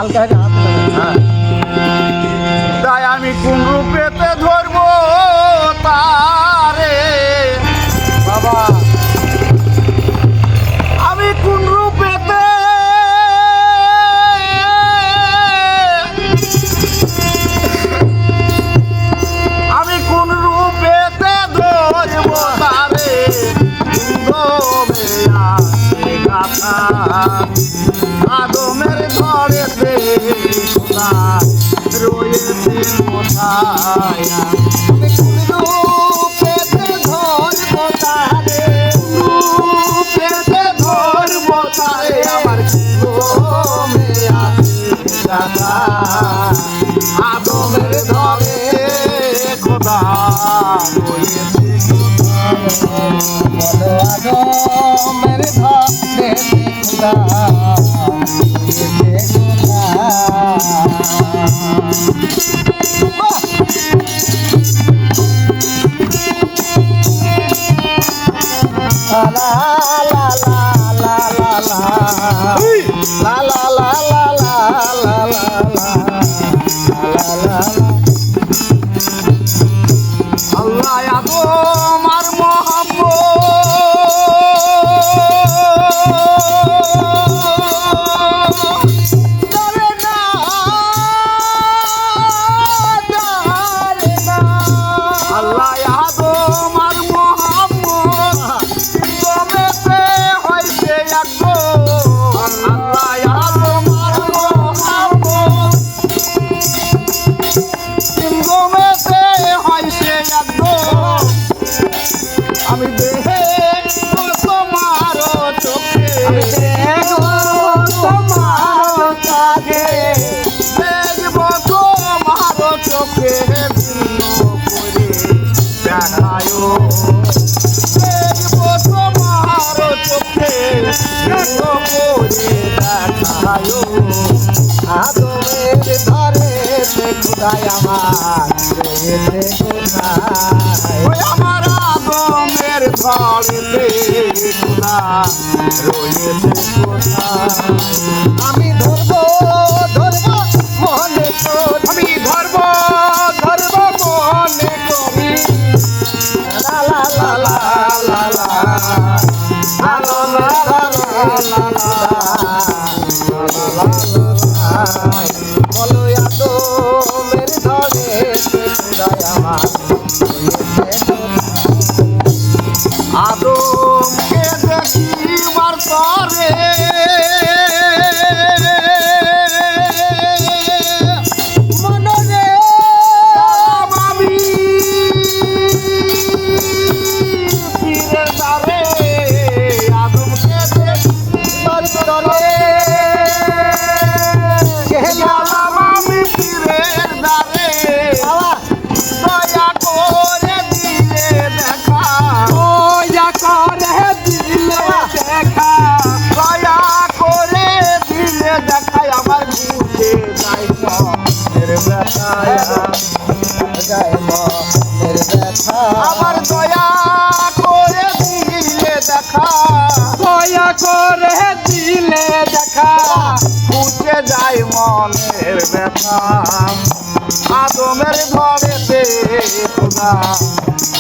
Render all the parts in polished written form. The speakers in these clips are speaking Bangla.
হালকা হালকা হাত হ্যাঁ তাই আমি কোন রূপেতে ধরব তারে বাবা আমি কোন রূপেতে আমি কোন রূপেতে ধরব তারে গাথা আদমের ঘরেতে খোদা রয়েছে কোথায় আমি কোন রূপেতে ধরব তারে রূপেতে ধরব তারে আমার গোমে আছে গাথা আদমের ঘরে খোদা রয়েছে বলো আদমের ধরে খোদা রয়েছে লা লা লা লা লা লা লা লা লা লা লা লা লা লা আল্লাহ আদম আর আল্লাহ আদম আর মোহাম্মদ গমেতে হইছে একগো আল্লাহ আদম আর মোহাম্মদ গমেতে হইছে একগো আমি দেহে তোমার চোখে আমি দেখব তোমার কাছে দেখব তোমার চোখে ভিন্ন করে দেখায়ো দেখব তোমার চোখে ভিন্ন করে দেখায়ো আদমের ধরে খোদায় আমার রয়েছে কোথায় ওই আমার আদমের ঘরেতে খোদা রয়েছে কোথায় আমি ধরব মনে করি আমি ধরব মনে করি লা লা লা লা লা লা বলো আদমের ধরে খোদায় আমার রয়েছে আদমকে দেখিবার পরে মনরে আমি পীরের দ্বারে আদমকে দেখিবার পরে গেলাম আমি পীরের দ্বারে দয়া করে দিলে দেখা দয়া করে দিলে দেখা দয়া করে দিলে দেখায় আমার বুঝে যাই মনের ব্যথায় যায় মনের ব্যথা আমার দয়া করে দিলে দেখা দয়া করে দিলে দেখা বুঝে যাই মনের ব্যথা আদমের ঘরেতে খোদা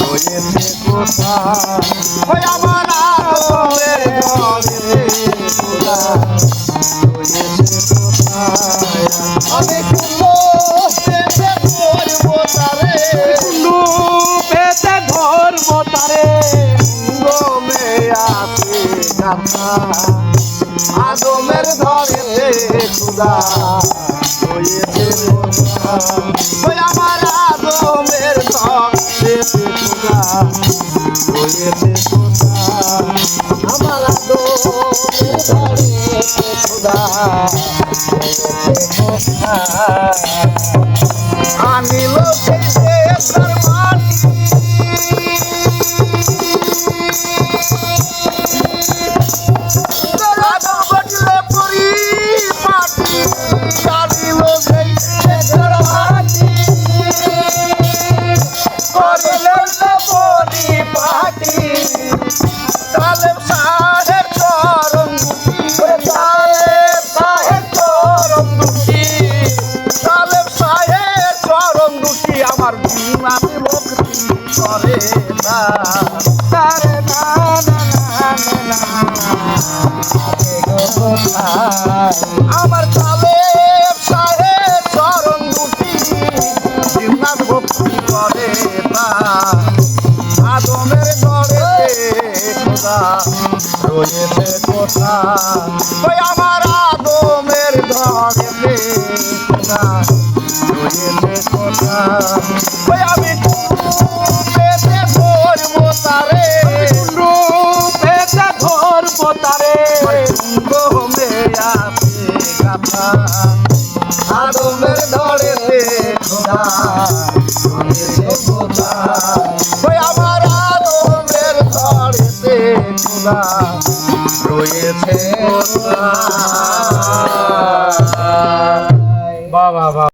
রয়েছে কোথায় ওই আমার আদমের ঘরেতে খোদা রয়েছে কোথায় আমি কুলো পেতে ধরবো তারে পেতে ধরব তারে গমে আছে গাথা আদমের ঘরেতে খোদা রয়েছে কোথায় ওই আমার আদমের ঘরেতে খোদা রয়েছে কোথায় আমার আদমের ধরে খোদা রয়েছে কোথায় আনিল সেই দেবদার মাটি আদম বটলে পরি পাটি আনিল সেই দেবদার মাটি করিল পরি পাটি তালেব সাহেব চরণ দুটি তালেব সাহেব চরণ দুটি তারে না না না না আমার তালেব সাহেব চরণ দুটি জিন্নাত ভক্তি করে তা আদমের ঘরে খোদা রয়েছে কোথা ওই আমার আদমের ঘরে খোদা রয়েছে কোথা ওই আমি পেতে ধরবো তারে রূপেতে ধরবো তারে গমে আছে গাথা আদমের ধরে খোদা রয়েছে কোথা ওই আমার আদমের ধরে খোদা রয়েছে কোথা বাহ বাহ বাহ